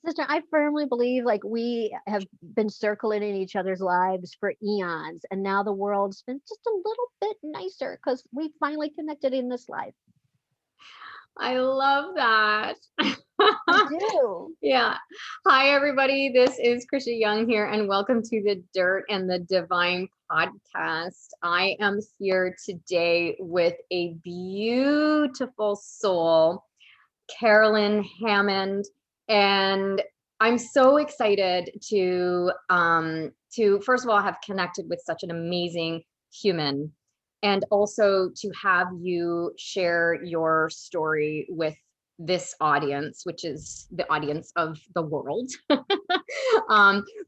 Sister, I firmly believe like we have been circling in each other's lives for eons, and now the world's been just a little bit nicer because we finally connected in this life. I love that. I do. Yeah. Hi, everybody. This is Krisha Young here, and welcome to the Dirt and the Divine podcast. I am here today with a beautiful soul, Caroline Hammond, and I'm so excited to first of all have connected with such an amazing human, and also to have you share your story with this audience, which is the audience of the world,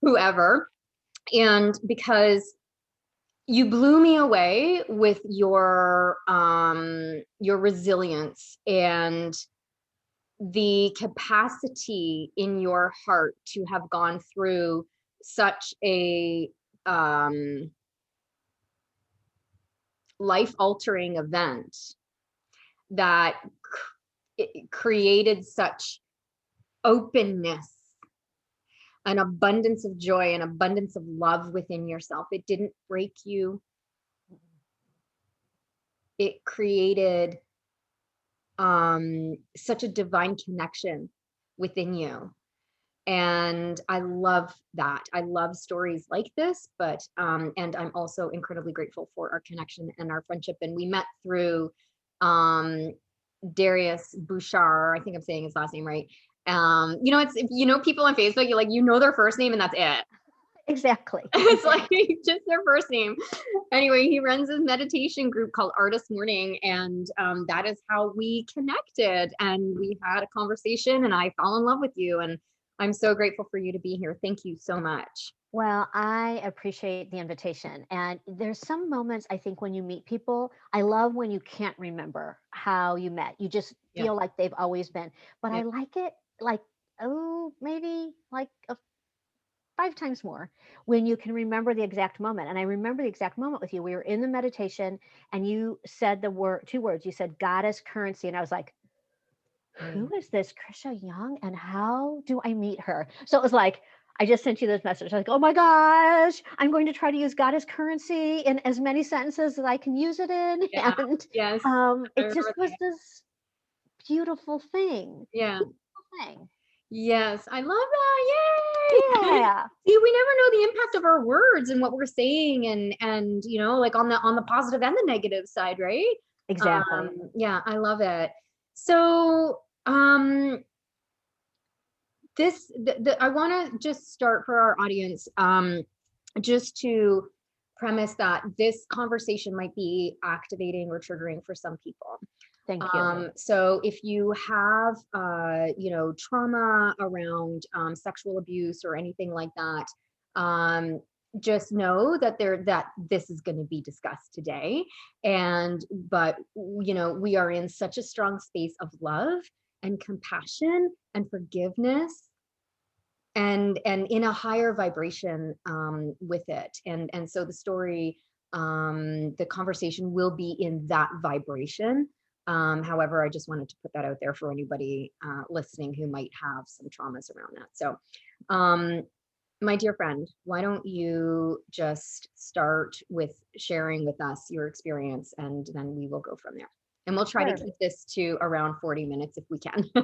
whoever. And because you blew me away with your resilience and the capacity in your heart to have gone through such a life-altering event that it created such openness, an abundance of joy, an abundance of love within yourself. It didn't break you. It created such a divine connection within you. And I love that. I love stories like this, but and I'm also incredibly grateful for our connection and our friendship. And we met through Darius Bouchard. I think I'm saying his last name right. It's, if you know people on Facebook, you know their first name and that's it. Exactly. It's like just their first name. Anyway, he runs a meditation group called Artist Morning, and that is how we connected. And we had a conversation, and I fell in love with you. And I'm so grateful for you to be here. Thank you so much. Well, I appreciate the invitation. And there's some moments I think when you meet people, I love when you can't remember how you met. You just feel like they've always been. But I like it like, maybe like 5 times more when you can remember the exact moment. And I remember the exact moment with you. We were in the meditation and you said the 2 words. You said goddess currency. And I was like, who is this Krisha Young and how do I meet her? So it was like, I just sent you this message. I was like, oh my gosh, I'm going to try to use goddess currency in as many sentences as I can use it in. Yeah. And Yes. it just was this beautiful thing. Yeah. Beautiful thing. Yes. I love that. Yay. Yeah. See, we never know the impact of our words and what we're saying, and like on the positive and the negative side, right? Exactly. Yeah, I love it. So I want to just start for our audience, just to premise that this conversation might be activating or triggering for some people. Thank you. So if you have, trauma around sexual abuse or anything like that, just know that this is going to be discussed today. But we are in such a strong space of love and compassion and forgiveness, and in a higher vibration with it. And so the story, the conversation will be in that vibration. However, I just wanted to put that out there for anybody listening who might have some traumas around that. So, my dear friend, why don't you just start with sharing with us your experience, and then we will go from there. And we'll try to keep this to around 40 minutes if we can. Yeah,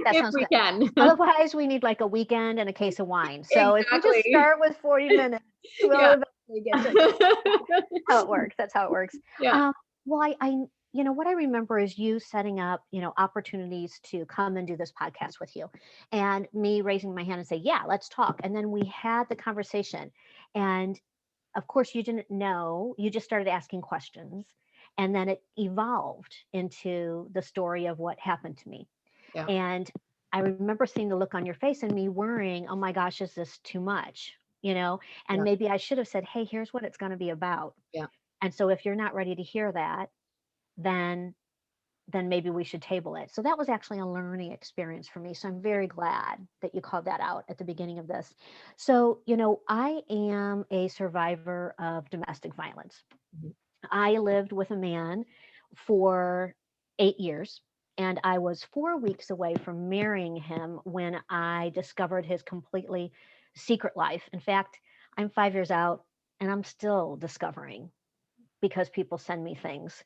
that if sounds we good. can. Otherwise, we need like a weekend and a case of wine. So if we just Exactly. start with 40 minutes, we'll eventually get to how it works. That's how it works. Yeah. Well, I what I remember is you setting up, opportunities to come and do this podcast with you, and me raising my hand and say, yeah, let's talk. And then we had the conversation. And of course, you didn't know, you just started asking questions. And then it evolved into the story of what happened to me. Yeah. And I remember seeing the look on your face and me worrying, oh my gosh, is this too much? And maybe I should have said, hey, here's what it's going to be about. Yeah. And so if you're not ready to hear that, then maybe we should table it. So that was actually a learning experience for me. So I'm very glad that you called that out at the beginning of this. So, I am a survivor of domestic violence. Mhm. I lived with a man for 8 years. And I was 4 weeks away from marrying him when I discovered his completely secret life. In fact, I'm 5 years out and I'm still discovering because people send me things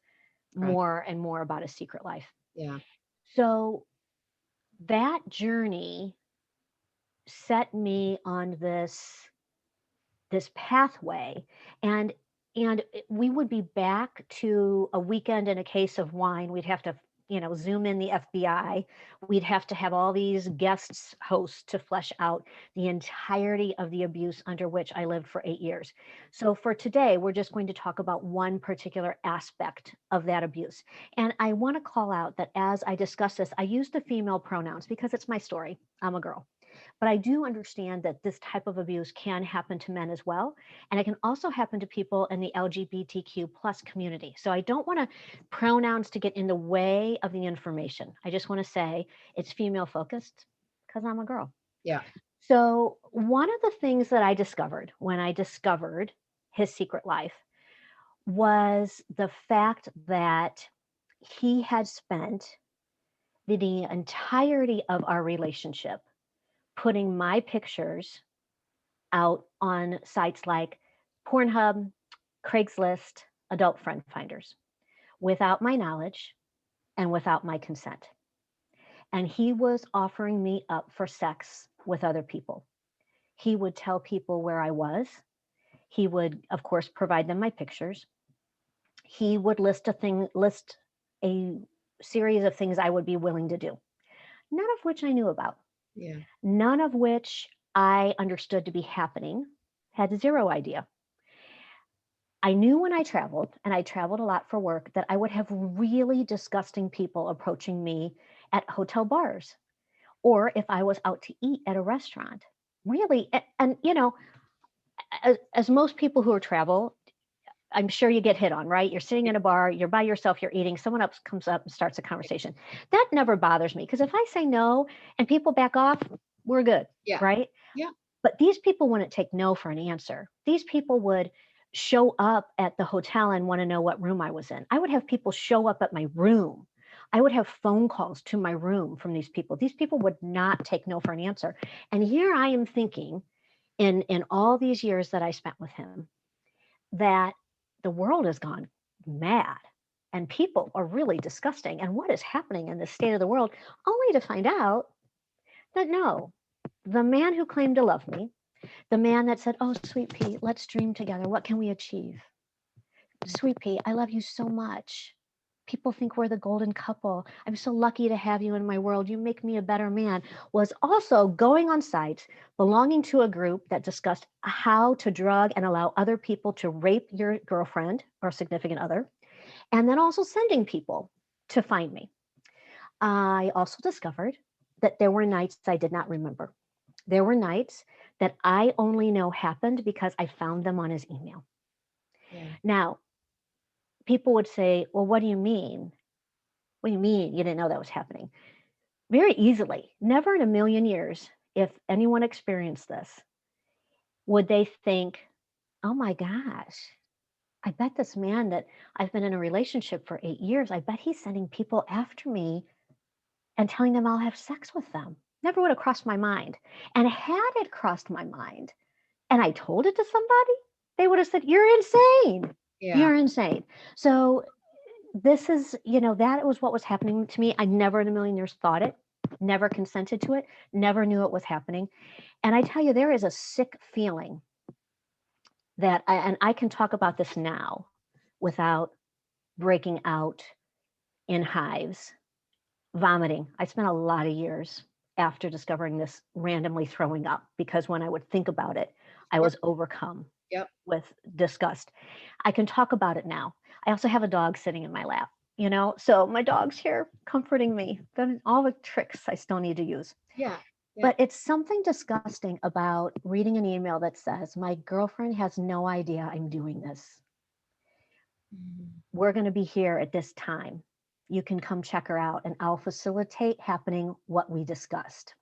Right. more and more about his secret life. Yeah. So that journey set me on this pathway, and we would be back to a weekend and a case of wine. We'd have to, zoom in the FBI. We'd have to have all these guests hosts to flesh out the entirety of the abuse under which I lived for 8 years. So for today, we're just going to talk about one particular aspect of that abuse. And I want to call out that as I discuss this, I use the female pronouns because it's my story. I'm a girl. But I do understand that this type of abuse can happen to men as well. And it can also happen to people in the LGBTQ plus community. So I don't want pronouns to get in the way of the information. I just want to say it's female focused because I'm a girl. Yeah. So one of the things that I discovered when I discovered his secret life was the fact that he had spent the entirety of our relationship putting my pictures out on sites like Pornhub, Craigslist, adult friend finders, without my knowledge and without my consent. And he was offering me up for sex with other people. He would tell people where I was. He would, of course, provide them my pictures. He would list a series of things I would be willing to do, none of which I knew about. Yeah. None of which I understood to be happening, had zero idea. I knew when I traveled, and I traveled a lot for work, that I would have really disgusting people approaching me at hotel bars, or if I was out to eat at a restaurant. Really, and as most people who travel, I'm sure you get hit on, right? You're sitting in a bar, you're by yourself, you're eating, someone else comes up and starts a conversation. That never bothers me because if I say no and people back off, we're good, Yeah. right? Yeah. But these people wouldn't take no for an answer. These people would show up at the hotel and want to know what room I was in. I would have people show up at my room. I would have phone calls to my room from these people. These people would not take no for an answer. And here I am thinking in all these years that I spent with him that the world has gone mad and people are really disgusting. And what is happening in this state of the world? Only to find out that no, the man who claimed to love me, the man that said, "Oh, sweet pea, let's dream together. What can we achieve? Sweet pea, I love you so much. People think we're the golden couple. I'm so lucky to have you in my world. You make me a better man," was also going on sites belonging to a group that discussed how to drug and allow other people to rape your girlfriend or significant other, and then also sending people to find me. I also discovered that there were nights I did not remember. There were nights that I only know happened because I found them on his email. Yeah. Now, people would say, "Well, what do you mean? What do you mean you didn't know that was happening?" Very easily, never in a million years, if anyone experienced this, would they think, "Oh my gosh, I bet this man that I've been in a relationship for 8 years, I bet he's sending people after me and telling them I'll have sex with them." Never would have crossed my mind. And had it crossed my mind and I told it to somebody, they would have said, "You're insane. Yeah. You're insane." So this is, that was what was happening to me. I never in a million years thought it, never consented to it, never knew it was happening. And I tell you, there is a sick feeling and I can talk about this now without breaking out in hives, vomiting. I spent a lot of years after discovering this randomly throwing up because when I would think about it, I Sure. was overcome Yep. with disgust. I can talk about it now. I also have a dog sitting in my lap, so my dog's here comforting me. Then all the tricks I still need to use. Yeah. Yeah. But it's something disgusting about reading an email that says, "My girlfriend has no idea I'm doing this. Mhm. We're going to be here at this time. You can come check her out and I'll facilitate happening what we discussed."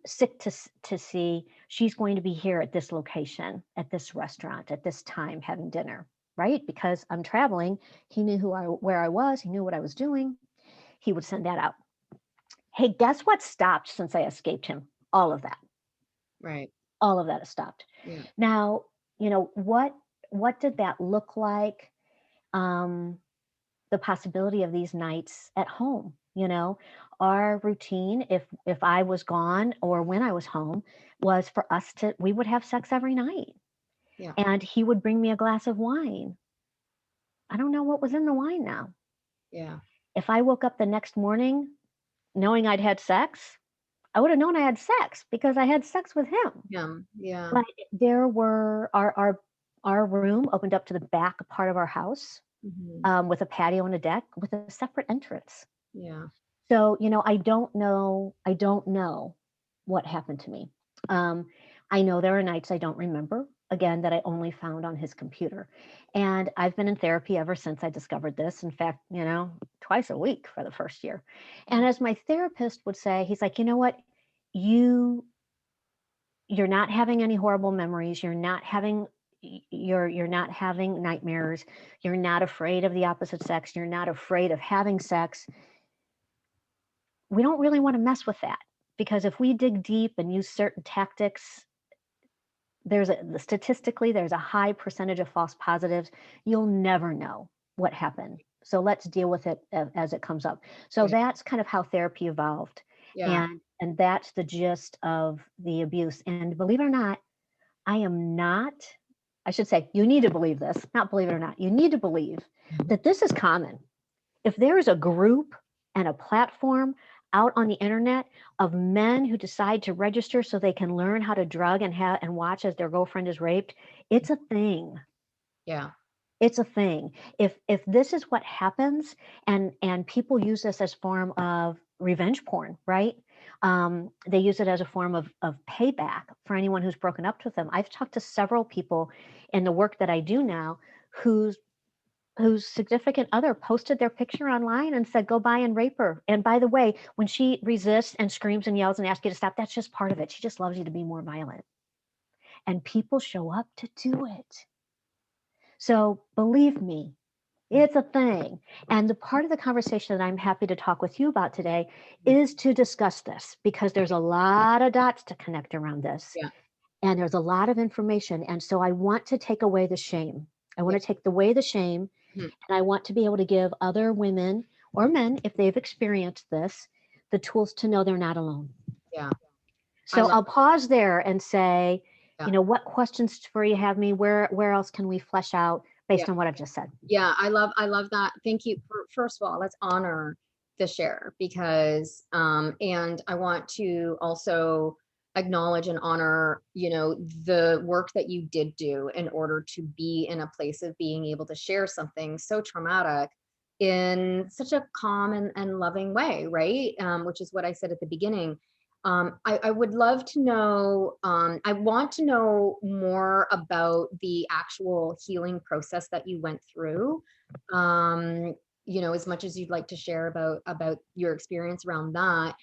Sick to see she's going to be here at this location, at this restaurant, at this time having dinner, right? Because I'm traveling. He knew where I was. He knew what I was doing. he would send that out. Hey, guess what stopped since I escaped him? All of that. Right. All of that has stopped. Yeah. Now, what did that look like? Um, the possibility of these nights at home, our routine, if I was gone or when I was home, was for us we would have sex every night. Yeah. And he would bring me a glass of wine. I don't know what was in the wine now. Yeah. If I woke up the next morning knowing I'd had sex, I would have known I had sex because I had sex with him. Yeah. Yeah. But there were our room opened up to the back part of our house, with a patio and a deck with a separate entrance. Yeah. So, I don't know what happened to me. I know there are nights I don't remember, again, that I only found on his computer. And I've been in therapy ever since I discovered this. In fact, twice a week for the first year. And as my therapist would say, he's like, you know what? You're not having any horrible memories. You're not having nightmares. You're not afraid of the opposite sex. You're not afraid of having sex. We don't really want to mess with that, because if we dig deep and use certain tactics, statistically, there's a high percentage of false positives. You'll never know what happened. So let's deal with it as it comes up. So that's kind of how therapy evolved. Yeah. And that's the gist of the abuse. And believe it or not, I should say, you need to believe this, not believe it or not. You need to believe that this is common. If there is a group and a platform out on the internet of men who decide to register so they can learn how to drug and watch as their girlfriend is raped, it's a thing. Yeah. It's a thing. If this is what happens, and people use this as form of revenge porn, right? They use it as a form of payback for anyone who's broken up with them. I've talked to several people in the work that I do now whose significant other posted their picture online and said, go by and rape her. And by the way, when she resists and screams and yells and asks you to stop, that's just part of it. She just loves you to be more violent. And people show up to do it. So believe me, it's a thing. And the part of the conversation that I'm happy to talk with you about today is to discuss this, because there's a lot of dots to connect around this. Yeah. And there's a lot of information. And so I want to take away the shame. I want to take away the shame. And I want to be able to give other women or men, if they've experienced this, the tools to know they're not alone. Yeah. So I'll pause there and say, Yeah. what questions for you have me? Where else can we flesh out based on what I've just said? Yeah, I love that. Thank you. First of all, let's honor the share, because and I want to also acknowledge and honor, the work that you did do in order to be in a place of being able to share something so traumatic in such a calm and loving way, right? Which is what I said at the beginning. I would love to know, I want to know more about the actual healing process that you went through. As much as you'd like to share about your experience around that.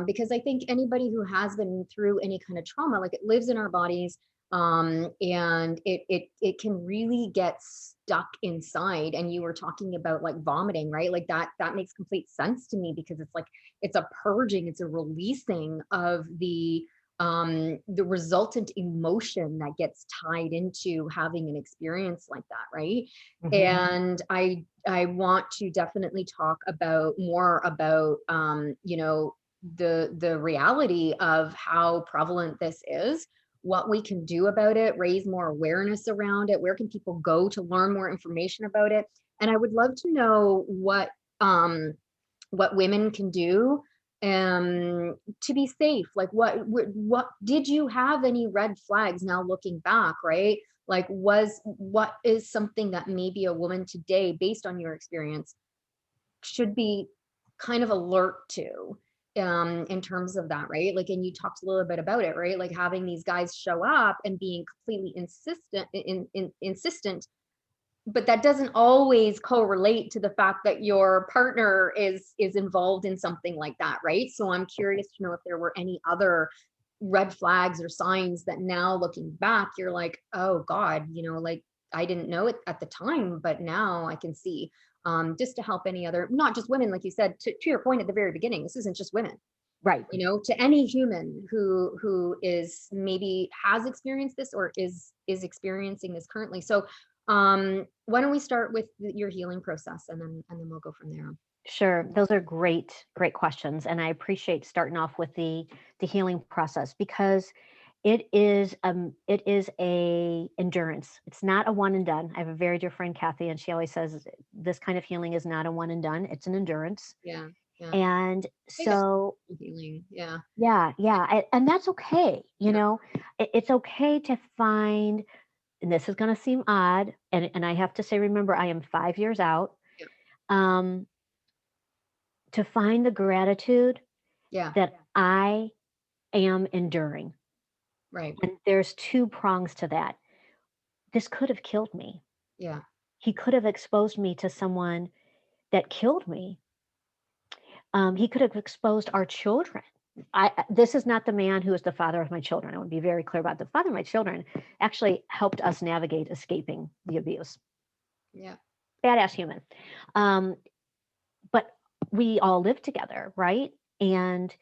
Because I think anybody who has been through any kind of trauma, like, it lives in our bodies, and it can really get stuck inside. And you were talking about, like, vomiting, right? Like, that makes complete sense to me, because it's like, it's a purging, it's a releasing of the resultant emotion that gets tied into having an experience like that, right? And I want to definitely talk more about the reality of how prevalent this is, what we can do about it, raise more awareness around it, where can people go to learn more information about it. And I would love to know what women can do to be safe. Like, what did you have any red flags now looking back, right? Like, what is something that maybe a woman today, based on your experience, should be kind of alert to, in terms of that, right? Like, and you talked a little bit about it, right? Like, having these guys show up and being completely insistent, but that doesn't always correlate to the fact that your partner is involved in something like that, right? So I'm curious to know if there were any other red flags or signs that now looking back, you're like, oh God, like, I didn't know it at the time, but now I can see. just to help any other, not just women, like you said, to your point at the very beginning, this isn't just women, Right. to any human who is maybe has experienced this or is experiencing this currently. So why don't we start with your healing process, and then we'll go from there. Sure. Those are great, great questions. And I appreciate starting off with the healing process, because it is a endurance. It's not a one and done. I have a very dear friend, Kathy, and she always says this kind of healing is not a one and done. It's an endurance. Yeah, yeah. And I think that's so, healing. Yeah, yeah, and that's okay. yeah, It's okay to find, and this is going to seem odd, and I have to say, remember, I am 5 years out. yeah, Um, to find the gratitude yeah. that I am enduring. Right. And there's two prongs to that. This could have killed me. Yeah, He could have exposed me to someone that killed me. He could have exposed our children. This is not the man who is the father of my children. I want to be very clear about the father of my children actually helped us navigate escaping the abuse. yeah, Badass human. Um, but we all live together, right? And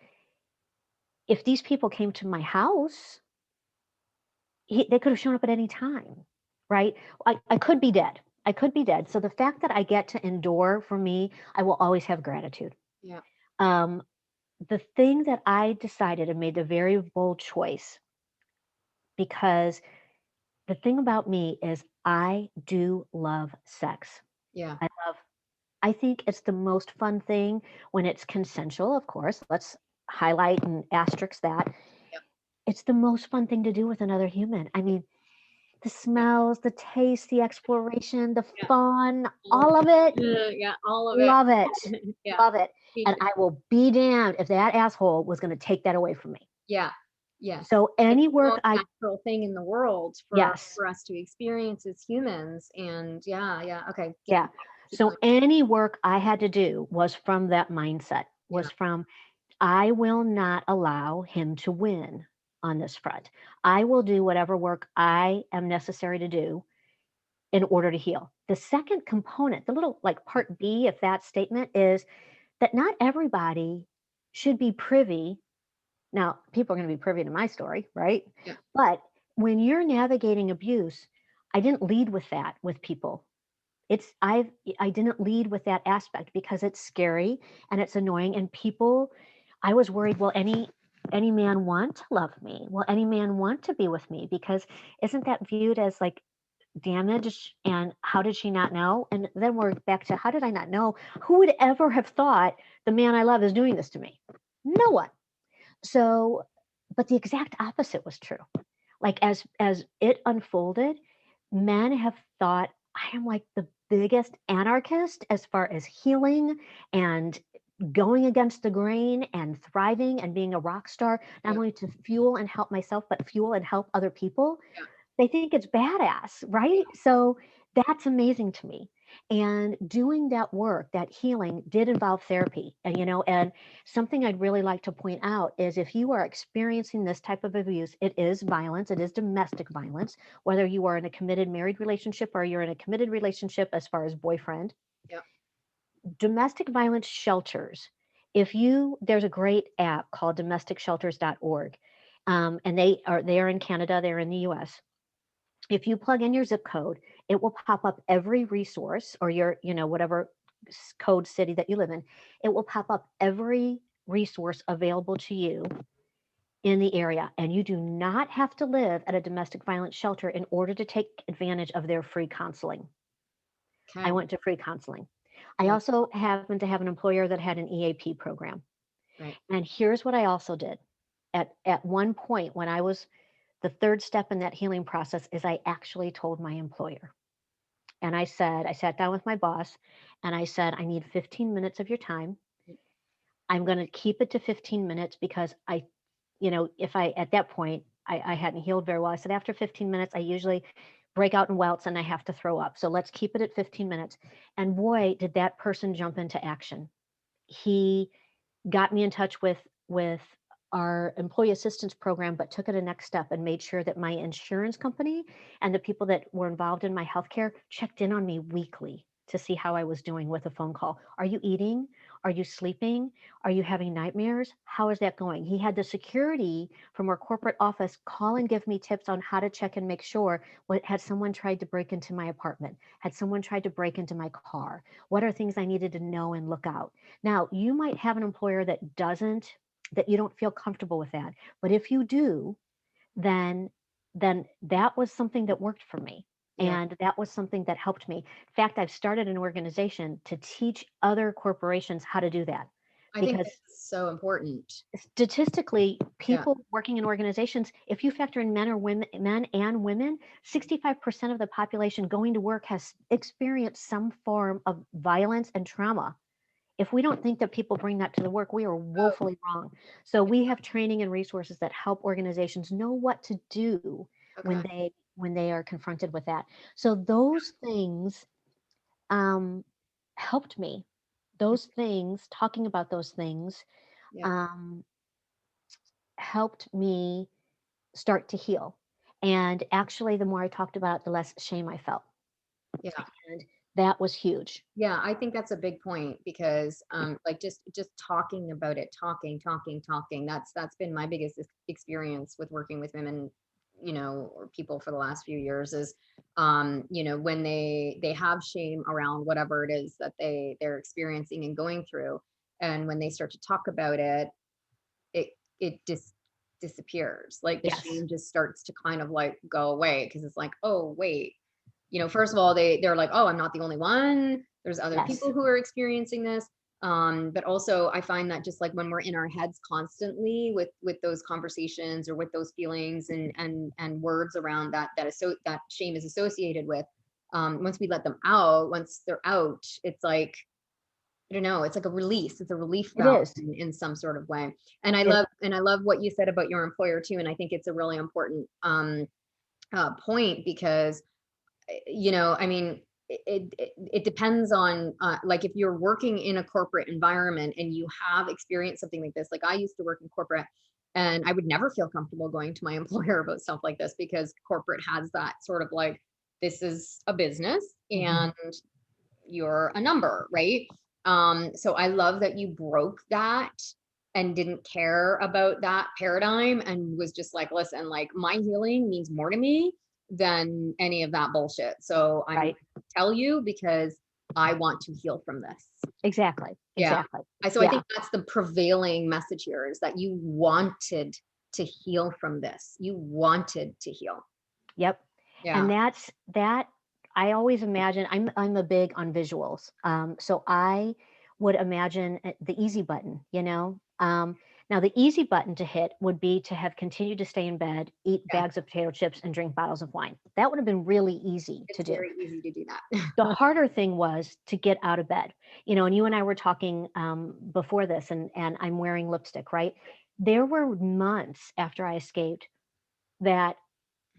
if these people came to my house, they could have shown up at any time, right? I could be dead. I could be dead. So the fact that I get to endure, for me, I will always have gratitude. yeah, Um, the thing that I decided and made the very bold choice, because the thing about me is I do love sex. yeah, I love, I think it's the most fun thing when it's consensual, of course. Let's highlight and asterisk that. yeah, It's the most fun thing to do with another human. I mean, the yeah, smells, the taste, the exploration, the yeah. fun, All of all of it, yeah, all of it. love it, Yeah, love it. me And too. I will be damned if that asshole was going to take that away from me. Yeah, yes. So It's any the work most I, natural thing in the world yes, for us to experience as humans. And yeah, yeah. Okay. yeah. Keep So going. any work I had to do was from that mindset, Yeah, was from, I will not allow him to win on this front. I will do whatever work I am necessary to do in order to heal. The second component, the little like part B of that statement, is that not everybody should be privy. Now, people are going to be privy to my story, right? yeah, But when you're navigating abuse, I didn't lead with that with people. I didn't lead with that aspect because it's scary and it's annoying, and people, I was worried, will any man want to love me? Will any man want to be with me? Because isn't that viewed as like damage, and how did she not know? And then we're back to, how did I not know? Who would ever have thought the man I love is doing this to me? No one. So, but the exact opposite was true. Like as it unfolded, men have thought I am like the biggest anarchist as far as healing and going against the grain and thriving and being a rock star, not yeah, only to fuel and help myself, but fuel and help other people. yeah, They think it's badass, right? So that's amazing to me. And doing that work, that healing, did involve therapy. And something I'd really like to point out is, if you are experiencing this type of abuse, it is violence, it is domestic violence, whether you are in a committed married relationship or you're in a committed relationship as far as boyfriend. yeah. Domestic violence shelters, there's a great app called domesticshelters.org. And they are in Canada, they're in the US. If you plug in your zip code, it will pop up every resource, or whatever code city that you live in. It will pop up every resource available to you in the area. And you do not have to live at a domestic violence shelter in order to take advantage of their free counseling. I Okay. went to free counseling. I Yeah. also happened to have an employer that had an EAP program. Right. And here's what I also did. At one point, when I was, the third step in that healing process is I actually told my employer. And I sat down with my boss and I said, I need 15 minutes of your time. I'm going to keep it to 15 minutes because if at that point, I hadn't healed very well. I said, after 15 minutes, I usually break out in welts and I have to throw up. So let's keep it at 15 minutes. And boy, did that person jump into action. He got me in touch with our employee assistance program, but took it a next step and made sure that my insurance company and the people that were involved in my healthcare checked in on me weekly. to see how I was doing with a phone call. Are you eating? Are you sleeping? Are you having nightmares? How is that going? He had the security from our corporate office call and give me tips on how to check and make sure what had someone tried to break into my apartment? Had someone tried to break into my car? What are things I needed to know and look out? Now, you might have an employer that you don't feel comfortable with that. But if you do, then that was something that worked for me. Yeah. And that was something that helped me. In fact, I've started an organization to teach other corporations how to do that I think because that's so important. statistically, Yeah. people working in organizations, if you factor in men and women, 65% of the population going to work has experienced some form of violence and trauma. If we don't think that people bring that to the work, we are Oh, woefully wrong. So we have training and resources that help organizations know what to do okay. when they are confronted with that. So those things um, helped me. Those things, talking about those things, Yeah. um, helped me start to heal. And actually, the more I talked about it, the less shame I felt. Yeah. And that was huge. Yeah, I think that's a big point because like just talking about it, talking, that's been my biggest experience with working with women, or people for the last few years is when they have shame around whatever it is that they're experiencing and going through, and when they start to talk about it, it it just disappears. Like the Yes. shame just starts to kind of like go away because it's like, oh wait, first of all, they're like, oh, I'm not the only one. There's other Yes. people who are experiencing this. But also I find that just like when we're in our heads constantly with those conversations or with those feelings and words around that shame is associated with, once we let them out, once they're out, it's like, I don't know, it's like a release. It's a relief It valve is. in some sort of way. And I It, love what you said about your employer too. And I think it's a really important point because I mean, it depends on like if you're working in a corporate environment and you have experienced something like this. Like I used to work in corporate, and I would never feel comfortable going to my employer about stuff like this because corporate has that sort of like, this is a business Mhm. and you're a number, right? So I love that you broke that and didn't care about that paradigm and was just like, listen, like my healing means more to me than any of that bullshit. So I'm going Right. to tell you because I want to heal from this. Exactly. Yeah. Exactly. So I Yeah. think that's the prevailing message here is that you wanted to heal from this. You wanted to heal. Yep. Yeah. And that's that. I always imagine I'm a big on visuals. So I would imagine the easy button, you know. Now the easy button to hit would be to have continued to stay in bed, eat Yeah. bags of potato chips, and drink bottles of wine. That would have been really easy to It's do. very easy to do that. The harder thing was to get out of bed. You know, and you and I were talking before this, and I'm wearing lipstick, right? There were months after I escaped that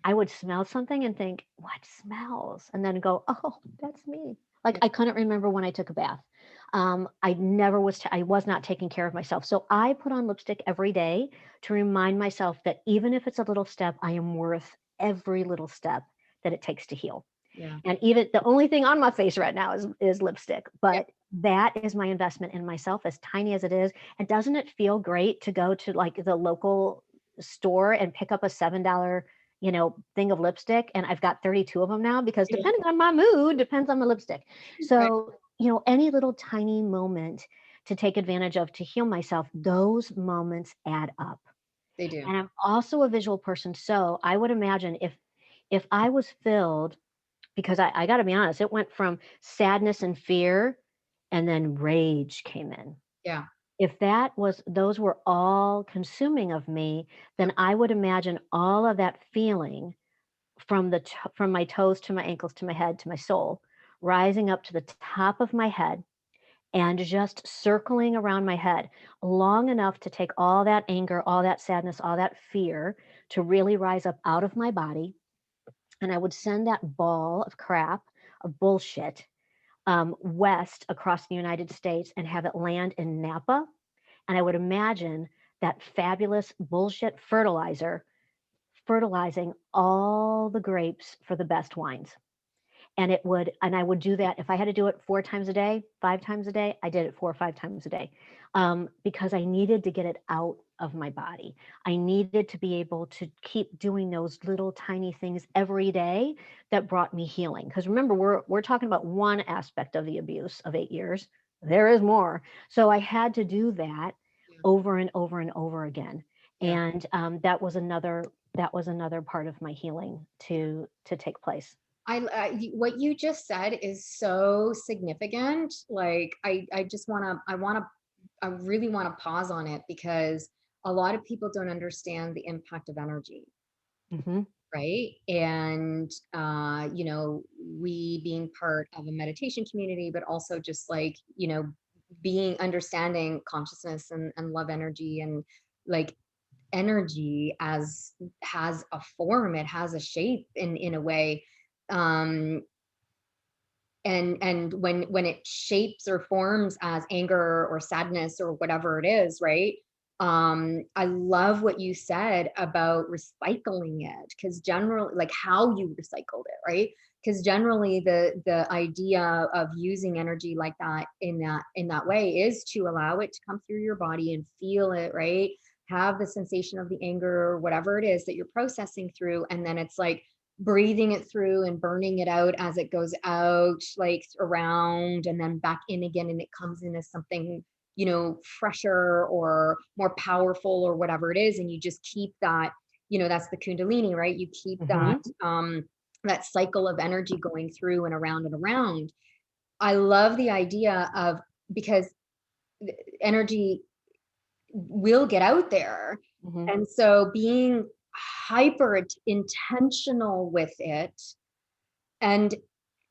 I would smell something and think, "What smells?" And then go, "Oh, that's me." Like Yeah. I couldn't remember when I took a bath. I never was. I was not taking care of myself, so I put on lipstick every day to remind myself that even if it's a little step, I am worth every little step that it takes to heal. Yeah. And even the only thing on my face right now is lipstick, Yeah. but that is my investment in myself, as tiny as it is. And doesn't it feel great to go to like the local store and pick up a $7, thing of lipstick? And I've got 32 of them now because Yeah. depending on my mood, depends on my lipstick. Right. So, any little tiny moment to take advantage of to heal myself, those moments add up. They do. And I'm also a visual person. So I would imagine if I was filled, because I got to be honest, it went from sadness and fear, and then rage came in. Yeah. If those were all consuming of me, Yep. then I would imagine all of that feeling from my toes to my ankles to my head to my soul, rising up to the top of my head and just circling around my head long enough to take all that anger, all that sadness, all that fear to really rise up out of my body, and I would send that ball of crap, of bullshit, west across the United States and have it land in Napa. And I would imagine that fabulous bullshit fertilizer fertilizing all the grapes for the best wines. and I would do that. If I had to do it 4 times a day, 5 times a day, I did it 4 or 5 times a day, because I needed to get it out of my body. I needed to be able to keep doing those little tiny things every day that brought me healing. Because remember, we're talking about one aspect of the abuse of 8 years. There is more. So I had to do that Yeah. over and over and over again. Yeah. And that was another part of my healing to take place. What you just said is so significant. Like, I just want to, I really want to pause on it, because a lot of people don't understand the impact of energy, Hmm. right? And, we being part of a meditation community, but also just like, being understanding consciousness and love energy, and like energy as has a form, it has a shape in a way. um and when it shapes or forms as anger or sadness or whatever it is, right? I love what you said about recycling it, because generally, like how you recycled it, right? Because generally the idea of using energy like that in that way is to allow it to come through your body and feel it, right? Have the sensation of the anger or whatever it is that you're processing through, and then it's like breathing it through and burning it out as it goes out, like around and then back in again, and it comes in as something, fresher or more powerful or whatever it is. And you just keep that, that's the kundalini, right? You keep that Hmm. that cycle of energy going through and around and around. I love the idea of, because energy will get out there. Hmm. And so being hyper intentional with it, and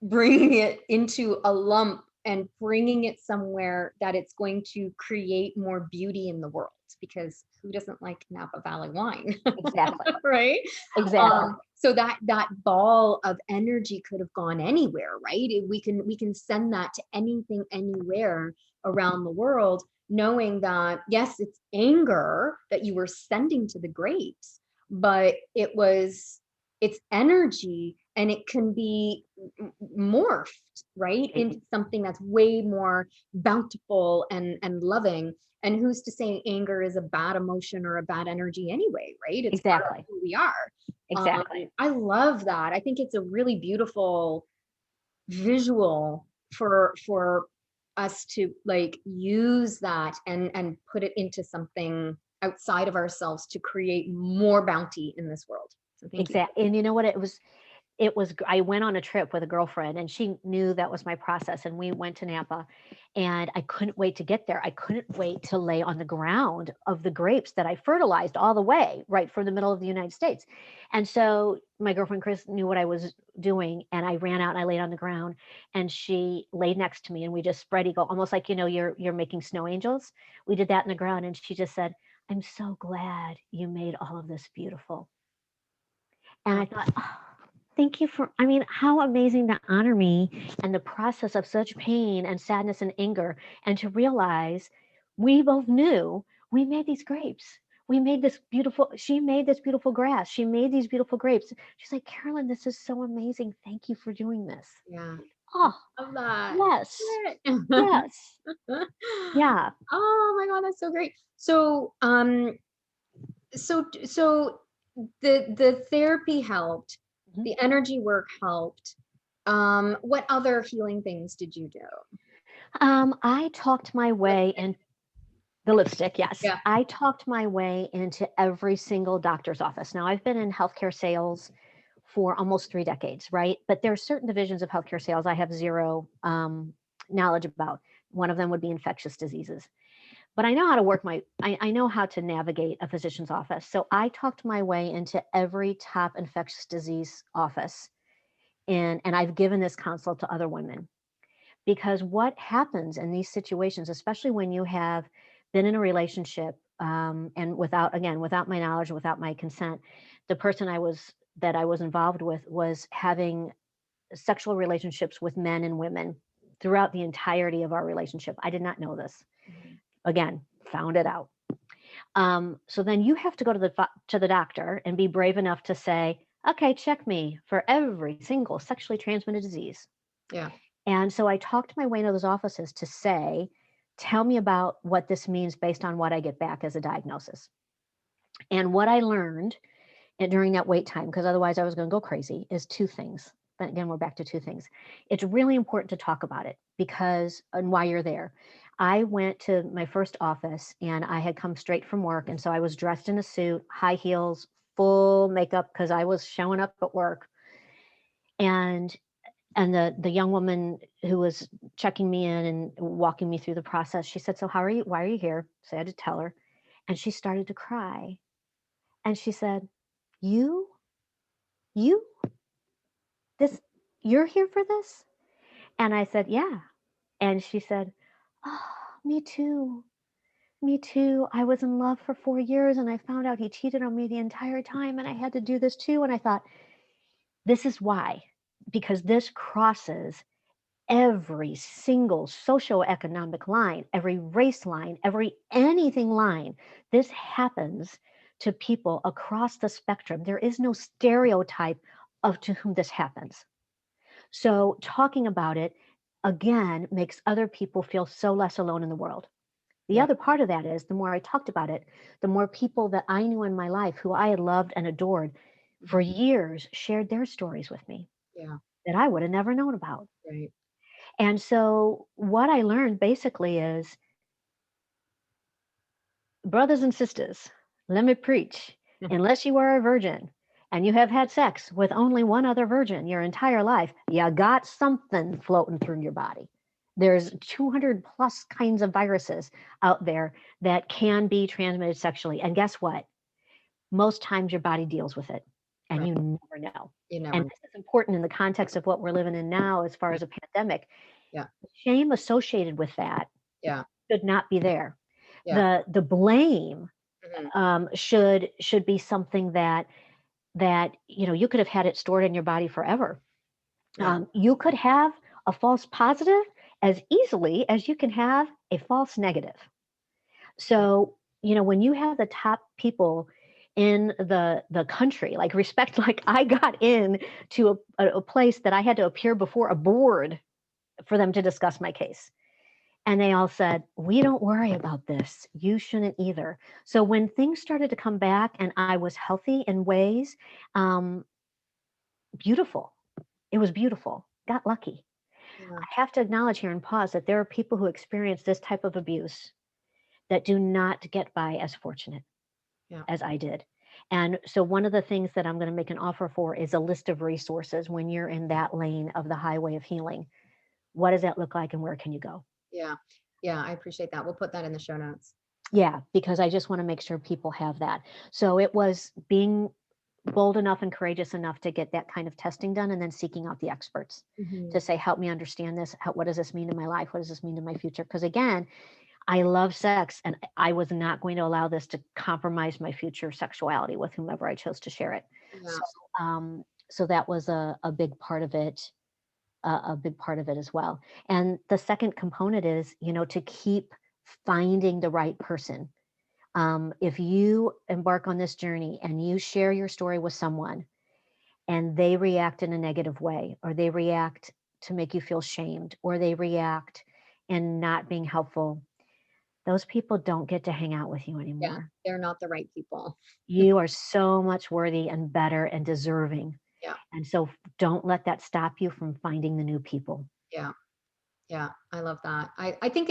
bringing it into a lump and bringing it somewhere that it's going to create more beauty in the world, because who doesn't like Napa Valley wine? Exactly. Right. Exactly. So that ball of energy could have gone anywhere, right? We can send that to anything, anywhere around the world, knowing that yes, it's anger that you were sending to the grapes, but it's energy, and it can be morphed, right, into something that's way more bountiful and loving. And who's to say anger is a bad emotion or a bad energy anyway, right? It's part of Exactly. who we are. Exactly. I love that. I think it's a really beautiful visual for us to like use that and put it into something outside of ourselves to create more bounty in this world. So thank you. Exactly. And you know what? I went on a trip with a girlfriend and she knew that was my process. And we went to Napa and I couldn't wait to get there. I couldn't wait to lay on the ground of the grapes that I fertilized all the way right from the middle of the United States. And so my girlfriend Chris knew what I was doing. And I ran out and I laid on the ground and she laid next to me and we just spread eagle, almost like, you're making snow angels. We did that in the ground. And she just said, I'm so glad you made all of this beautiful. And Oh, I thought, oh, thank you for, I mean, how amazing to honor me and the process of such pain and sadness and anger, and to realize we both knew we made these grapes. We made this beautiful, she made this beautiful grass. She made these beautiful grapes. She's like, Carolyn, this is so amazing. Thank you for doing this. yeah. I Oh, love that. yes. Love Yes. it. Yeah. Oh my God, that's so great. So the therapy helped, Mhm. the energy work helped. What other healing things did you do? I talked my way in the lipstick, yes. Yeah. I talked my way into every single doctor's office. Now, I've been in healthcare sales for almost 3 decades, right? But there are certain divisions of healthcare sales I have zero knowledge about. One of them would be infectious diseases. But I know how to I know how to navigate a physician's office. So I talked my way into every top infectious disease office. And I've given this counsel to other women. Because what happens in these situations, especially when you have been in a relationship, and without my knowledge, without my consent, the person that I was involved with was having sexual relationships with men and women throughout the entirety of our relationship. I did not know this. Mhm. Again, found it out. So then you have to go to the doctor and be brave enough to say, Okay, check me for every single sexually transmitted disease. Yeah. And so I talked my way into those offices to say, tell me about what this means based on what I get back as a diagnosis. And what I learned during that wait time, because otherwise I was going to go crazy, is two things. But again, we're back to two things. It's really important to talk about it because, and why you're there. I went to my first office and I had come straight from work. And so I was dressed in a suit, high heels, full makeup because I was showing up at work. And the young woman who was checking me in and walking me through the process, she said, "So how are you? Why are you here?" So I had to tell her. And she started to cry. And she said, "You, you, this, you're here for this?" And I said, "Yeah." And she said, "Oh, me too. Me too. I was in love for 4 years and I found out he cheated on me the entire time and I had to do this too." And I thought, this is why, because this crosses every single socioeconomic line, every race line, every anything line. This happens to people across the spectrum. There is no stereotype of to whom this happens. So talking about it again makes other people feel so less alone in the world. The Yeah. other part of that is the more I talked about it, the more people that I knew in my life who I had loved and adored for Mhm. years shared their stories with me Yeah. that I would have never known about. Right. And so what I learned basically is, brothers and sisters, let me preach. Unless you are a virgin and you have had sex with only one other virgin your entire life, you got something floating through your body. There's 200 plus kinds of viruses out there that can be transmitted sexually. And guess what? Most times your body deals with it and Right. you never know. You And never know. this is important in the context of what we're living in now as far Yeah. as a pandemic. Yeah. The shame associated with that Yeah. should not be there. Yeah. The blame Mhm. should be something that you could have had it stored in your body forever. Yeah. You could have a false positive as easily as you can have a false negative. Yeah. So when you have the top people in the country, like respect, like I got in to a place that I had to appear before a board for them to discuss my case. And they all said, "We don't worry about this. You shouldn't either." So when things started to come back and I was healthy in ways, um, beautiful. It was beautiful. Got lucky. Yeah. I have to acknowledge here and pause that there are people who experience this type of abuse that do not get by as fortunate Yeah. as I did. And so one of the things that I'm going to make an offer for is a list of resources when you're in that lane of the highway of healing. What does that look like and where can you go? Yeah. Yeah. I appreciate that. We'll put that in the show notes. Yeah, because I just want to make sure people have that. So it was being bold enough and courageous enough to get that kind of testing done and then seeking out the experts Mhm. to say, help me understand this. What does this mean to my life? What does this mean to my future? Because again, I love sex and I was not going to allow this to compromise my future sexuality with whomever I chose to share it. Yeah. So, so that was a big part of it, a big part of it as well. And the second component is, to keep finding the right person. If you embark on this journey and you share your story with someone and they react in a negative way, or they react to make you feel shamed, or they react in not being helpful, those people don't get to hang out with you Yeah. anymore. They're not the right people. You are so much worthy and better and deserving. Yeah. And so don't let that stop you from finding the new people. Yeah. Yeah, I love that. I think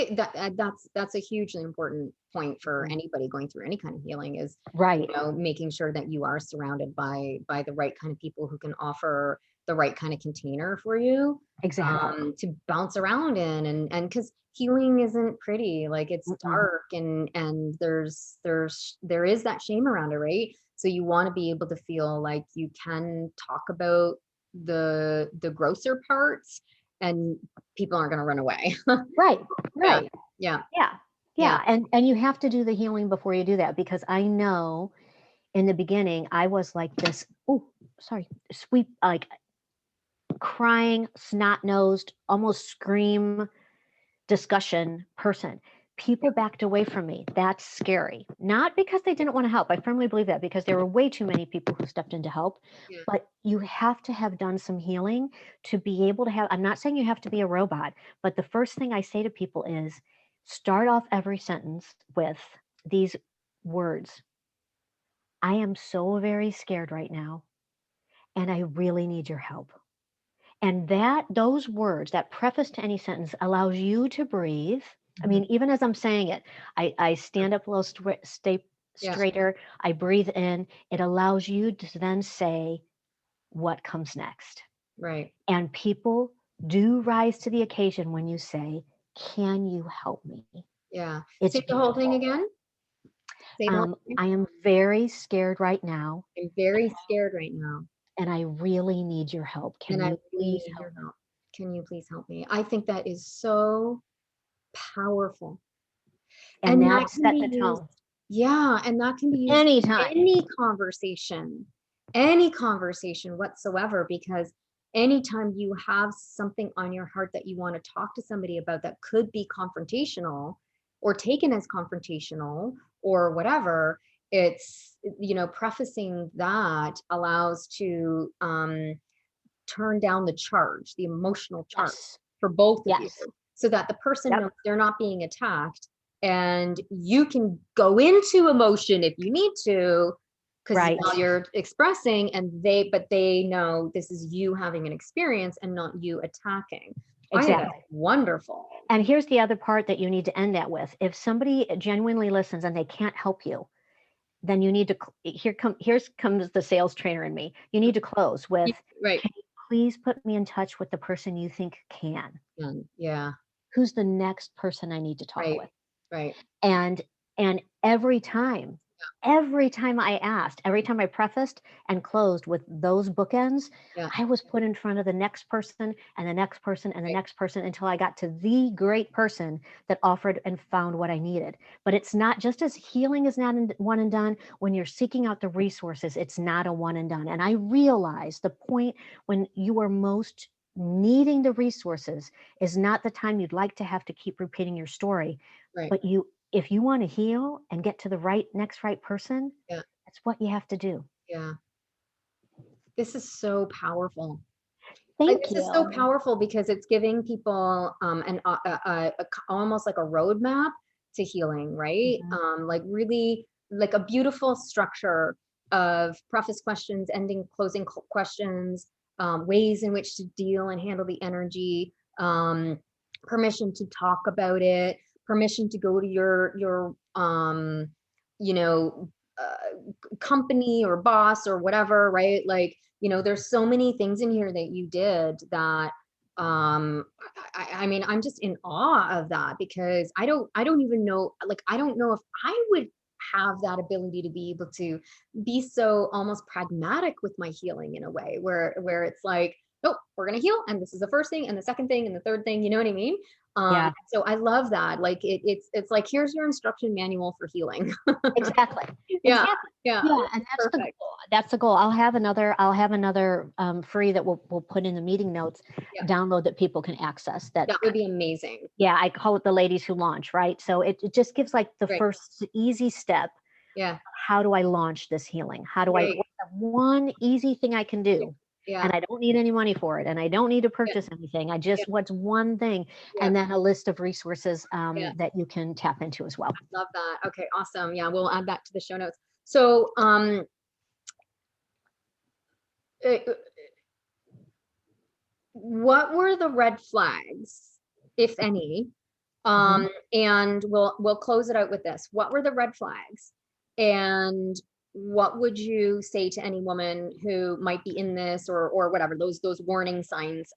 that's a hugely important point for Mhm. anybody going through any kind of healing is, Right. making sure that you are surrounded by the right kind of people who can offer the right kind of container for you, Exactly. to bounce around in, and because healing isn't pretty, like it's Mm-mm. dark, and there is that shame around it, right? So you want to be able to feel like you can talk about the grosser parts and people aren't going to run away. Right. Yeah. Right. Yeah. Yeah. Yeah. Yeah. And you have to do the healing before you do that because I know in the beginning I was like this, oh, sorry, sweet, like crying, snot nosed, almost scream discussion person. People backed away from me. That's scary. Not because they didn't want to help. I firmly believe that, because there were way too many people who stepped in to help. Yeah. But you have to have done some healing to be able to have, I'm not saying you have to be a robot, but the first thing I say to people is start off every sentence with these words. I am so very scared right now, and I really need your help. And those words, that preface to any sentence, allows you to breathe. I mean, even as I'm saying it, I stand up a little stay Yeah. straighter. I breathe in. It allows you to then say what comes next. Right. And people do rise to the occasion when you say, "Can you help me?" Yeah. It's Say the whole thing beautiful. again. Say the whole thing. I am very scared right now, I'm very scared right now, and I really need your help. and Can I you really please need help your me? help. Can you please help me? I think that is so powerful. And And that that can set the be used, tone yeah, and that can be used anytime. in any conversation whatsoever, because anytime you have something on your heart that you want to talk to somebody about that could be confrontational or taken as confrontational or whatever, it's, prefacing that allows to turn down the charge, the emotional charge Yes. for both of you, Yes. so that the person knows Yep. they're not being attacked, and you can go into emotion if you need to, because Right. now you're expressing, and they know this is you having an experience and not you attacking. I think that's Exactly. wonderful. And here's the other part that you need to end that with. If somebody genuinely listens and they can't help you, then you need to, here comes the sales trainer in me. You need to close with, Right. can you please put me in touch with the person you think can? Yeah. Who's the next person I need to talk Right. with? Right. And every time every time I prefaced and closed with those bookends, Yeah. I was put in front of the next person and the next person and the Right. next person until I got to the great person that offered and found what I needed. But it's not, just as healing is not one and done, when you're seeking out the resources, it's not a one and done. And I realize the point when you are most needing the resources is not the time you'd like to have to keep repeating your story, Right. but if you want to heal and get to the next right person, Yeah. that's what you have to do. Yeah. This is so powerful. Thank This is so you. powerful because it's giving people almost like a roadmap to healing, right? Mhm. Like really like a beautiful structure of preface questions, ending, closing questions, ways in which to deal and handle the energy, permission to talk about it, permission to go to your you know company or boss or whatever, right? Like, there's so many things in here that you did that I mean, I'm just in awe of that, because I don't even know, like, I don't know if I would have that ability to be able to be so almost pragmatic with my healing in a way where it's like, nope, we're gonna heal, and this is the first thing and the second thing and the third thing, you know what I mean? Yeah, So I love that. Like it's like, here's your instruction manual for healing. exactly. Yeah, Exactly. yeah, Yeah, this and is that's the perfect. goal. That's the goal. I'll have another free that we'll put in the meeting notes, Yeah, download that people can access. That, that would be amazing. yeah, I call it the ladies who launch, right? So it just gives like the Great. first easy step. Yeah, How do I launch this healing? great. What's the one easy thing I can do? Yeah, And I don't need any money for it, and I don't need to yeah, purchase anything. yeah, What's one thing? yeah, And then a list of resources yeah. that you can tap into as well. Love that. Okay, awesome. Yeah, we'll add that to the show notes. So, uh, what were the red flags, if any? Mhm. And we'll close it out with this. What were the red flags? And what would you say to any woman who might be in this, or whatever, those warning signs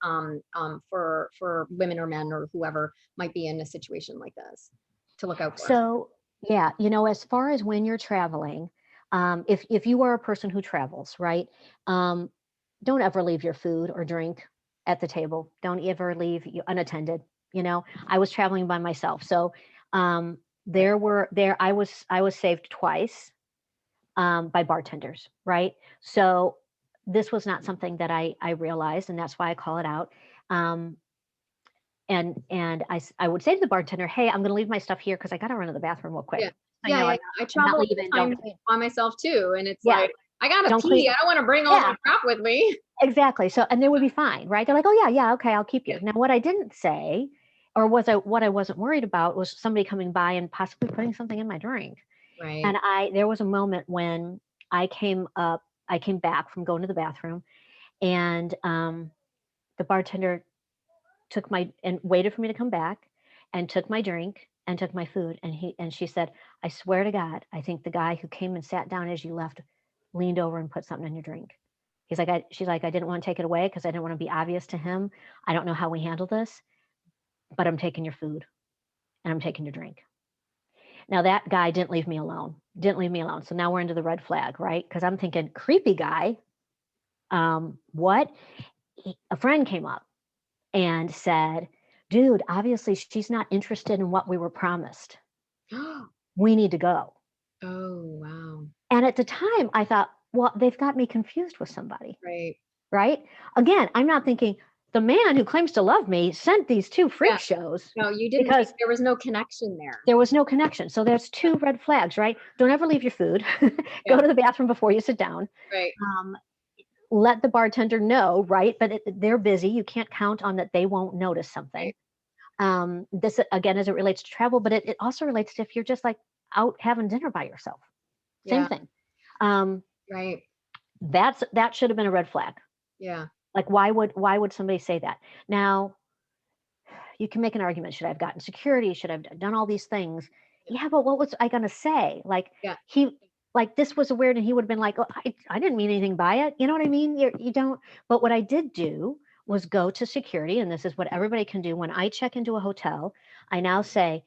for women or men or whoever might be in a situation like this to look out for? So, yeah, as far as when you're traveling, if you are a person who travels, right, um, don't ever leave your food or drink at the table. Don't ever leave unattended. I was traveling by myself, so Right. I was saved twice by bartenders, right? So this was not something that I realized, and that's why I call it out. Um, I would say to the bartender, hey, I'm going to leave my stuff here because I got to run to the bathroom real quick. Yeah. I know Yeah. I I'm not travel all the leaving. time Don't, by myself too. And it's yeah, like, I gotta don't clean. pee. I don't want to bring all Yeah, my crap with me. exactly. So, and they would be fine, right? They're like, oh yeah, okay, I'll keep Yeah. you. Now, what I didn't say, or what I wasn't worried about was somebody coming by and possibly putting something in my drink. Right. And there was a moment when I came back from going to the bathroom, and the bartender and waited for me to come back, and took my drink and took my food, and she said, I swear to God, I think the guy who came and sat down as you left leaned over and put something in your drink. She's like, I didn't want to take it away because I didn't want to be obvious to him. I don't know how we handle this, but I'm taking your food and I'm taking your drink. Now that guy didn't leave me alone. Didn't leave me alone. So now we're into the red flag, right? Because I'm thinking, creepy guy. What? A friend came up and said, dude, obviously she's not interested in what we were promised. We need to go. Oh, wow. And at the time I thought, well, they've got me confused with somebody. Right. Right? Again, I'm not thinking the man who claims to love me sent these two freak shows. No, you didn't. Because there was no connection there. There was no connection. So there's two red flags, right? Don't ever leave your food. Yeah. Go to the bathroom before you sit down. Right. Let the bartender know, right? But they're busy. You can't count on that they won't notice something. Right. This, again, as it relates to travel, but it also relates to if you're just like out having dinner by yourself. Same thing. Right. That should have been a red flag. Yeah. Like, why would somebody say that? Now, you can make an argument. Should I have gotten security? Should I have done all these things? Yeah, but what was I going to say? Like, this was weird, and he would have been like, oh, I didn't mean anything by it. You know what I mean? You don't. But what I did do was go to security, and this is what everybody can do. When I check into a hotel, I now say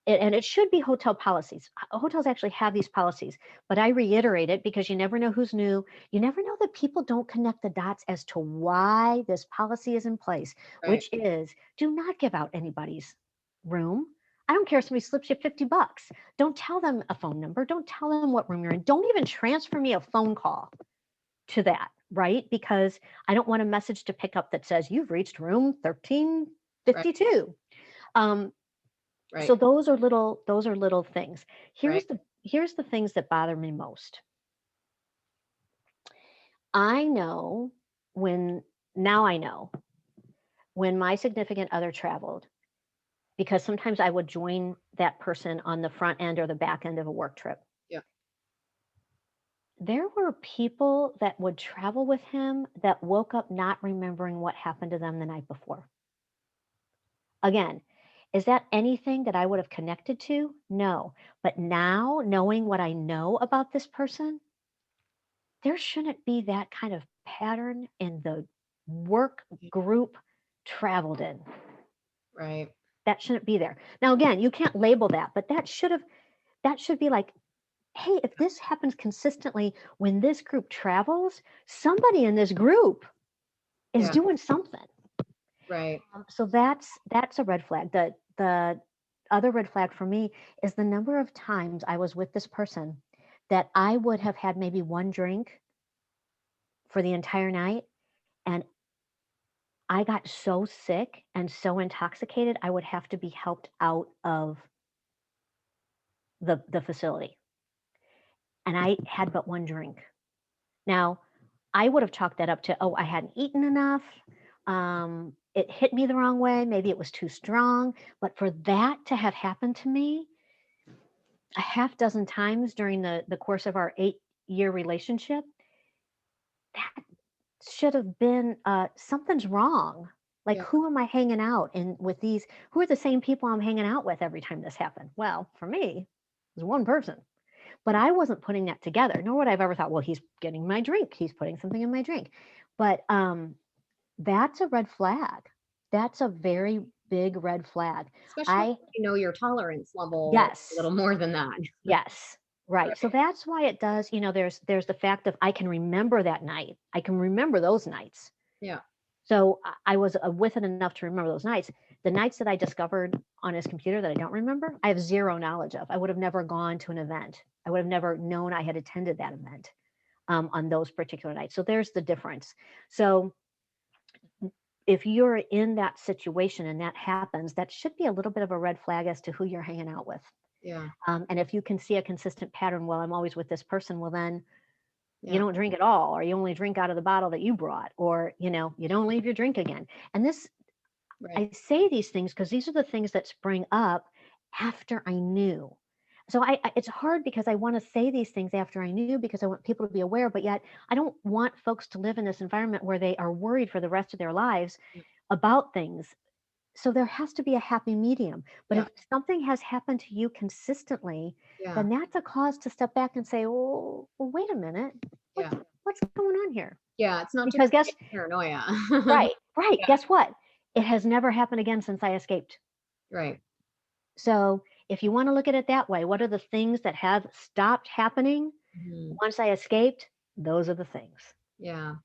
and it should be hotel policies. Hotels actually have these policies, but I reiterate it because you never know who's new. You never know that people don't connect the dots as to why this policy is in place, which is do not give out anybody's room. I don't care if somebody slips you $50. Don't tell them a phone number. Don't tell them what room you're in. Don't even transfer me a phone call to that, right? Because I don't want a message to pick up that says you've reached room 1352. So those are little things. Here's the things that bother me most. I know when my significant other traveled, because sometimes I would join that person on the front end or the back end of a work trip. Yeah. There were people that would travel with him that woke up not remembering what happened to them the night before. Again, is that anything that I would have connected to? No. But now, knowing what I know about this person, there shouldn't be that kind of pattern in the work group traveled in. Right. That shouldn't be there. Now, again, you can't label that, but that should be like, hey, if this happens consistently when this group travels, somebody in this group is doing something. Right. So that's a red flag. The other red flag for me is the number of times I was with this person that I would have had maybe one drink for the entire night, and I got so sick and so intoxicated I would have to be helped out of the facility. And I had but one drink. Now, I would have chalked that up to, oh, I hadn't eaten enough. It hit me the wrong way. Maybe it was too strong. But for that to have happened to me a half dozen times during the course of our 8-year relationship, that should have been something's wrong. Like, who am I hanging out with these? Who are the same people I'm hanging out with every time this happened? Well, for me, it was one person. But I wasn't putting that together, nor would I have ever thought, well, he's getting my drink. He's putting something in my drink. But that's a red flag. That's a very big red flag. Especially if you know your tolerance level a little more than that. Yes. Right. So that's why it does, there's the fact of I can remember that night. I can remember those nights. Yeah. So I was with it enough to remember those nights. The nights that I discovered on his computer that I don't remember, I have zero knowledge of. I would have never gone to an event. I would have never known I had attended that event on those particular nights. So there's the difference. So if you're in that situation and that happens, that should be a little bit of a red flag as to who you're hanging out with. Yeah. And if you can see a consistent pattern, well, I'm always with this person, well, then you Yeah. don't drink at all, or you only drink out of the bottle that you brought, or, you don't leave your drink again. And this, Right. I say these things because these are the things that spring up after I knew. So it's hard because I want to say these things after I knew because I want people to be aware, but yet I don't want folks to live in this environment where they are worried for the rest of their lives Yeah. about things. So there has to be a happy medium. But Yeah. if something has happened to you consistently, Yeah. then that's a cause to step back and say, oh, well, wait a minute. Yeah. What's going on here? Yeah. It's not Because just paranoia. right. Yeah. Guess what? It has never happened again since I escaped. Right. So if you want to look at it that way, what are the things that have stopped happening Mhm. once I escaped? Those are the things. Yeah.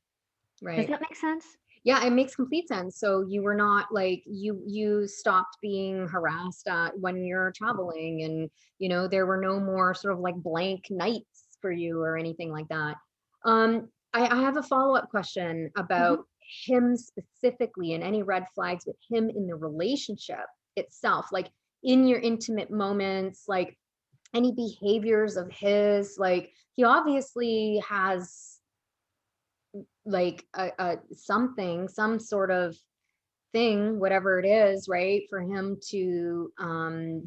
Does Right. that make sense? Yeah, it makes complete sense. So you were not like you stopped being harassed when you're traveling, and there were no more sort of like blank nights for you or anything like that. I have a follow-up question Hmm. about him specifically and any red flags with him in the relationship itself, like in your intimate moments, like any behaviors of his, like he obviously has like a something, some sort of thing, whatever it is, right? For him to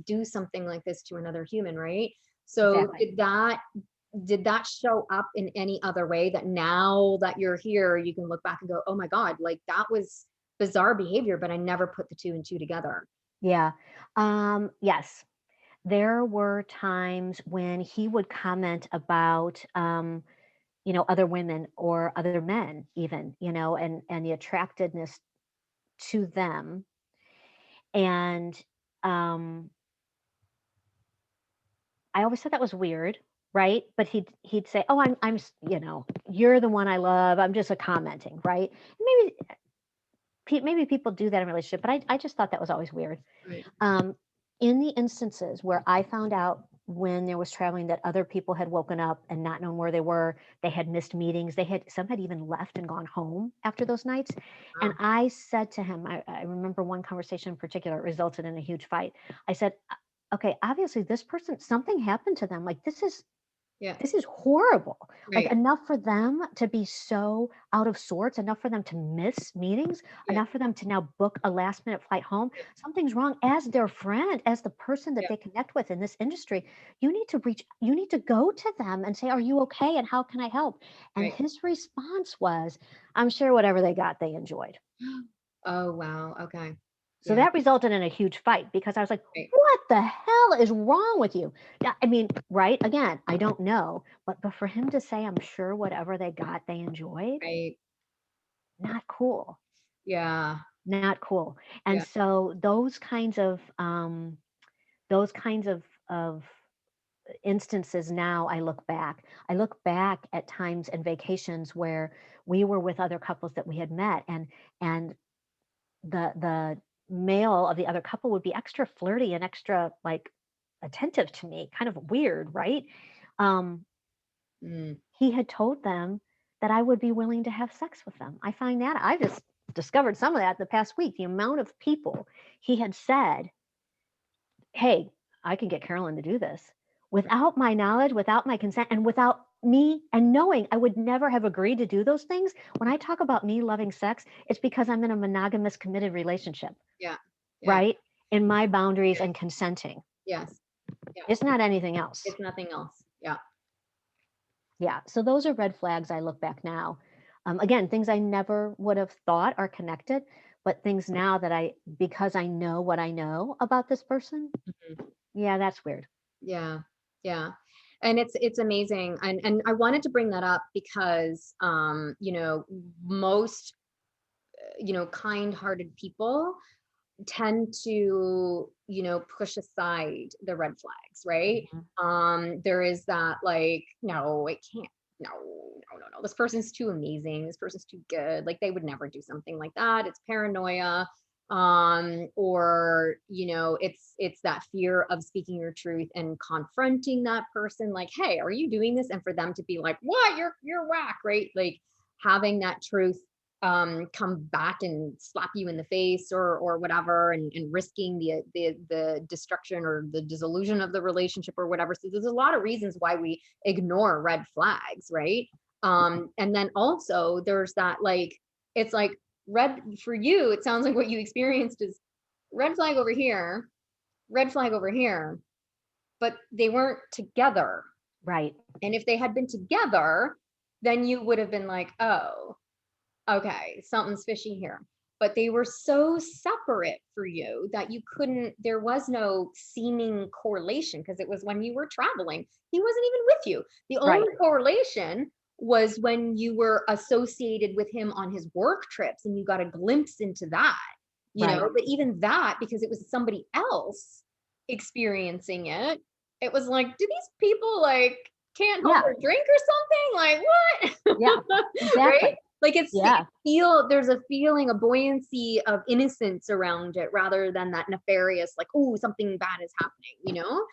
do something like this to another human, right? So Exactly. did that show up in any other way that now that you're here, you can look back and go, oh my God, like that was bizarre behavior, but I never put the two and two together. Yeah. Yes. There were times when he would comment about, other women or other men, even, and the attractiveness to them. And um, I always thought that was weird, right? But he'd say, "Oh, you're the one I love. I'm just a commenting, right?" Maybe maybe people do that in a relationship, but I just thought that was always weird. Right. Um, in the instances where I found out when there was traveling that other people had woken up and not known where they were, they had missed meetings, some had even left and gone home after those nights. And Wow. I said to him, I remember one conversation in particular, it resulted in a huge fight. I said, okay, obviously this person, something happened to them. Like Yeah. this is horrible. Like Right. enough for them to be so out of sorts, enough for them to miss meetings, Yeah. enough for them to now book a last minute flight home. Something's wrong. As their friend, as the person that Yeah. they connect with in this industry, you need to go to them and say, are you okay? And how can I help? And Right. his response was, I'm sure whatever they got, they enjoyed. Oh, wow. Okay. So Yeah. that resulted in a huge fight because I was like, Right. what the hell is wrong with you? Yeah, I mean, right? Again, I don't know. But for him to say, I'm sure whatever they got, they enjoyed, Right. not cool. Yeah. Not cool. And Yeah. so those kinds of instances now I look back at times and vacations where we were with other couples that we had met and the male of the other couple would be extra flirty and extra like attentive to me, kind of weird, right? Um, Mm. he had told them that I would be willing to have sex with them. I find that I just discovered some of that the past week. The amount of people he had said, "Hey, I can get Carolyn to do this," without my knowledge, without my consent, and without me and knowing I would never have agreed to do those things. When I talk about me loving sex, it's because I'm in a monogamous, committed relationship, Yeah. Yeah. right? In my boundaries Yeah. and consenting. Yes. Yeah. It's not anything else. It's nothing else. Yeah. Yeah. So those are red flags I look back now. Again, things I never would have thought are connected, but things now that because I know what I know about this person, Mhm. yeah, that's weird. Yeah. Yeah. And it's amazing. And I wanted to bring that up because most kind-hearted people tend to push aside the red flags, right? Mhm. There is that like, no, it can't, no, no, no, no, this person's too amazing, this person's too good, like they would never do something like that, it's paranoia. Or it's that fear of speaking your truth and confronting that person, like, hey, are you doing this? And for them to be like, what, you're whack, right? Like having that truth come back and slap you in the face or whatever, and risking the destruction or the dissolution of the relationship or whatever. So there's a lot of reasons why we ignore red flags, right? And then also there's that, like, it's like red for you, it sounds like what you experienced is red flag over here, red flag over here, but they weren't together. Right. And if they had been together, then you would have been like, oh, okay, something's fishy here. But they were so separate for you that you couldn't, there was no seeming correlation, because it was when you were traveling. He wasn't even with you. The only correlation was when you were associated with him on his work trips and you got a glimpse into that, you know, but even that, because it was somebody else experiencing it, it was like, do these people like can't hold their drink or something? Like what? Yeah, exactly. Right? Like it's there's a feeling, a buoyancy of innocence around it, rather than that nefarious, like, oh, something bad is happening, you know?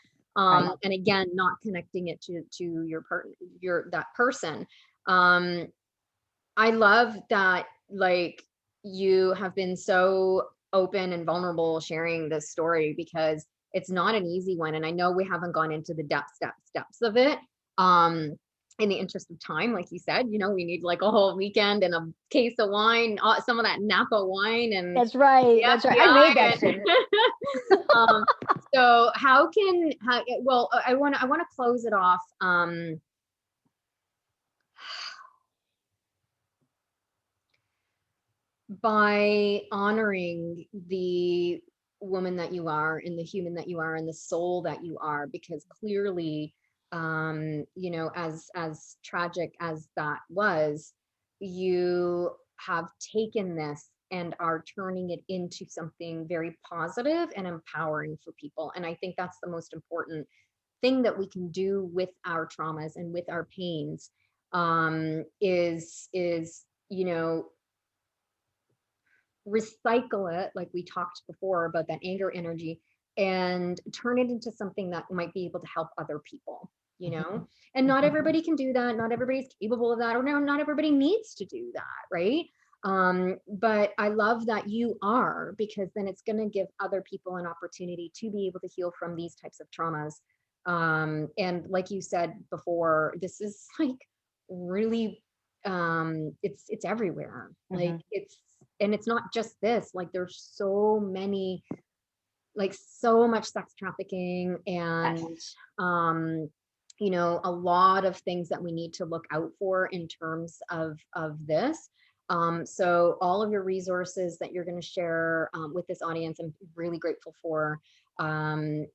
And again, not connecting it to your partner, that person. I love that, like, you have been so open and vulnerable sharing this story, because it's not an easy one. And I know we haven't gone into the steps of it. In the interest of time, like you said, you know, we need like a whole weekend and a case of wine, some of that Napa wine, and that's right. That's right. I made that shit. So well, I want to close it off. By honoring the woman that you are, and the human that you are, and the soul that you are, because clearly, you know, as tragic as that was, you have taken this and are turning it into something very positive and empowering for people. And I think that's the most important thing that we can do with our traumas and with our pains, is, you know, recycle it, like we talked before about that anger energy, and turn it into something that might be able to help other people, you know? And not everybody can do that. Not everybody's capable of that, or not everybody needs to do that, right? But I love that you are, because then it's going to give other people an opportunity to be able to heal from these types of traumas. And like you said before, this is like really, it's everywhere. Like and it's not just this, like there's so many, like so much sex trafficking, and you know, a lot of things that we need to look out for in terms of this. So all of your resources that you're going to share with this audience, I'm really grateful for. And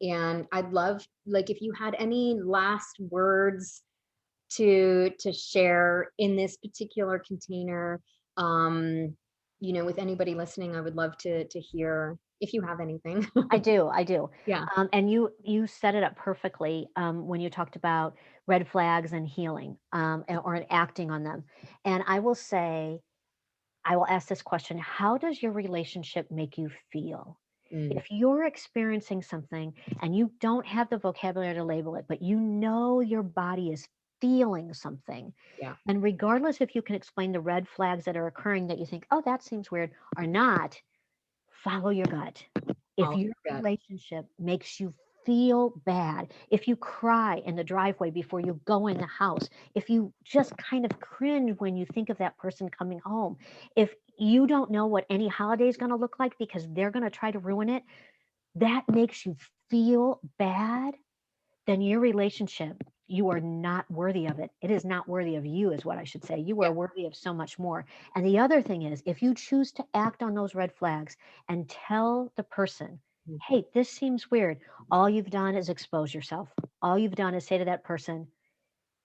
I'd love, like, if you had any last words to share in this particular container, you know, with anybody listening, I would love to hear if you have anything. I do. Yeah. And you set it up perfectly when you talked about red flags and healing, or acting on them. And I will say, I will ask this question: how does your relationship make you feel? If you're experiencing something and you don't have the vocabulary to label it, but you know your body is feeling something, and regardless if you can explain the red flags that are occurring that you think, oh, that seems weird, or not, follow your gut. If your relationship makes you feel bad, if you cry in the driveway before you go in the house, if you just kind of cringe when you think of that person coming home, if you don't know what any holiday is going to look like because they're going to try to ruin it, that makes you feel bad, then your relationship, you are not worthy of it. It is not worthy of you, is what I should say. You are worthy of so much more. And the other thing is, if you choose to act on those red flags and tell the person, hey, this seems weird, all you've done is expose yourself. All you've done is say to that person,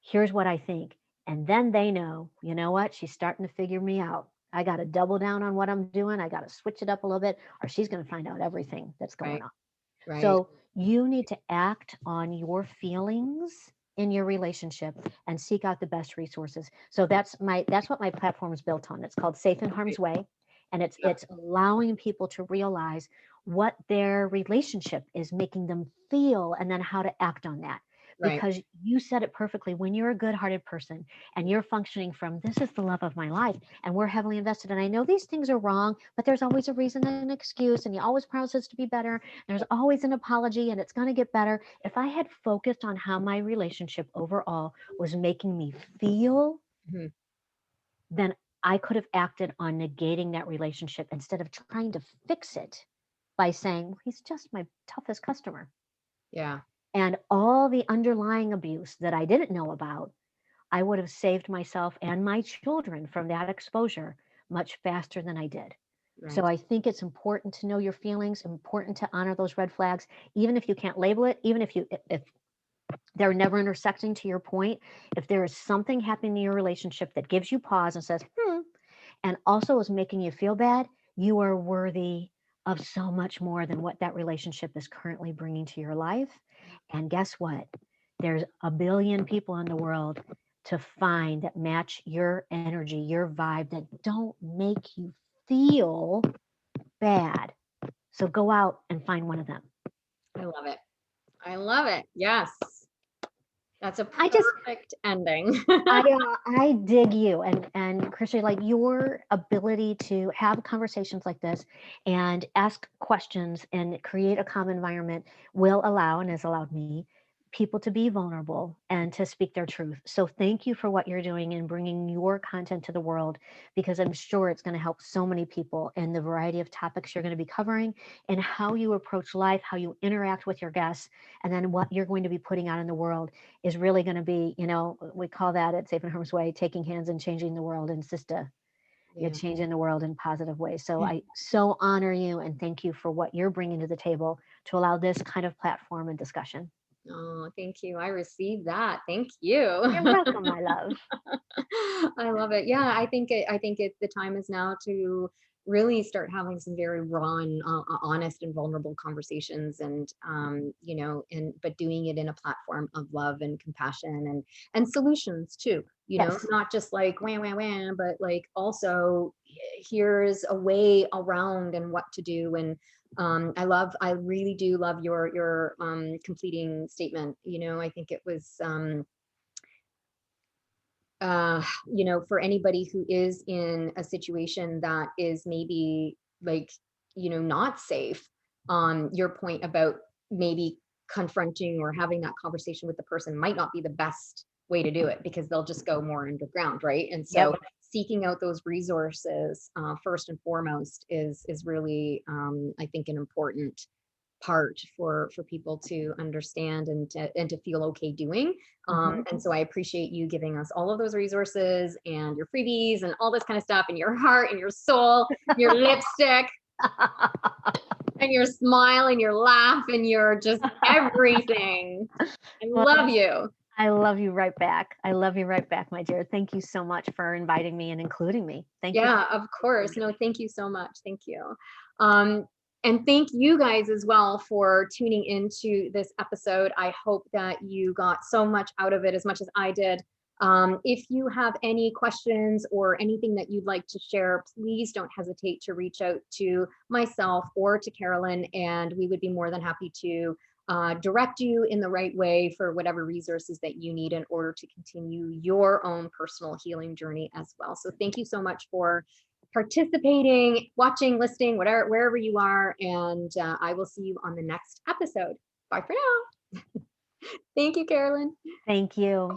here's what I think. And then they know, you know what? She's starting to figure me out. I got to double down on what I'm doing. I got to switch it up a little bit, or she's going to find out everything that's going on. So you need to act on your feelings in your relationship and seek out the best resources. So that's what my platform is built on. It's called Safe in Harm's Way. And it's allowing people to realize what their relationship is making them feel, and then how to act on that. because you said it perfectly. When you're a good-hearted person and you're functioning from, this is the love of my life, and we're heavily invested, and I know these things are wrong, but there's always a reason and an excuse, and you always promise us to be better. There's always an apology, and it's going to get better. If I had focused on how my relationship overall was making me feel, then I could have acted on negating that relationship instead of trying to fix it by saying, well, he's just my toughest customer. Yeah. And all the underlying abuse that I didn't know about, I would have saved myself and my children from that exposure much faster than I did. Right. So I think it's important to know your feelings, important to honor those red flags, even if you can't label it, even if they're never intersecting, to your point. If there is something happening in your relationship that gives you pause and says, and also is making you feel bad, you are worthy of so much more than what that relationship is currently bringing to your life. And guess what? There's a billion people in the world to find that match your energy, your vibe, that don't make you feel bad. So go out and find one of them. I love it. I love it. Yes. That's a I just perfect ending. I dig you, and Krisha, like your ability to have conversations like this and ask questions and create a calm environment will allow, and has allowed me, people to be vulnerable and to speak their truth. So thank you for what you're doing and bringing your content to the world, because I'm sure it's going to help so many people in the variety of topics you're going to be covering, and how you approach life, how you interact with your guests, and then what you're going to be putting out in the world is really going to be, we call that at Safe and Harm's Way, taking hands and changing the world. And sister, you're changing the world in positive ways. So I so honor you and thank you for what you're bringing to the table to allow this kind of platform and discussion. Oh, thank you. I received that. Thank you. You're welcome, my love. I love it. Yeah, I think the time is now to really start having some very raw and honest and vulnerable conversations, and but doing it in a platform of love and compassion and solutions too. Yes. Not just like wham wham wham, but like also here's a way around and what to do. And I really do love your completing statement. I think it was for anybody who is in a situation that is maybe like, not safe, your point about maybe confronting or having that conversation with the person might not be the best way to do it, because they'll just go more underground, right? And so seeking out those resources first and foremost is really, I think, an important part for people to understand and to feel okay doing. And so I appreciate you giving us all of those resources and your freebies and all this kind of stuff, and your heart and your soul, your lipstick and your smile and your laugh and your just everything. I love you. I love you right back. I love you right back, my dear. Thank you so much for inviting me and including me. Thank you. Yeah, of course. No, thank you so much. Thank you. And thank you guys as well for tuning into this episode. I hope that you got so much out of it, as much as I did. If you have any questions or anything that you'd like to share, please don't hesitate to reach out to myself or to Carolyn, and we would be more than happy to direct you in the right way for whatever resources that you need in order to continue your own personal healing journey as well. So thank you so much for participating, watching, listening, whatever, wherever you are. And I will see you on the next episode. Bye for now. Thank you, Carolyn. Thank you.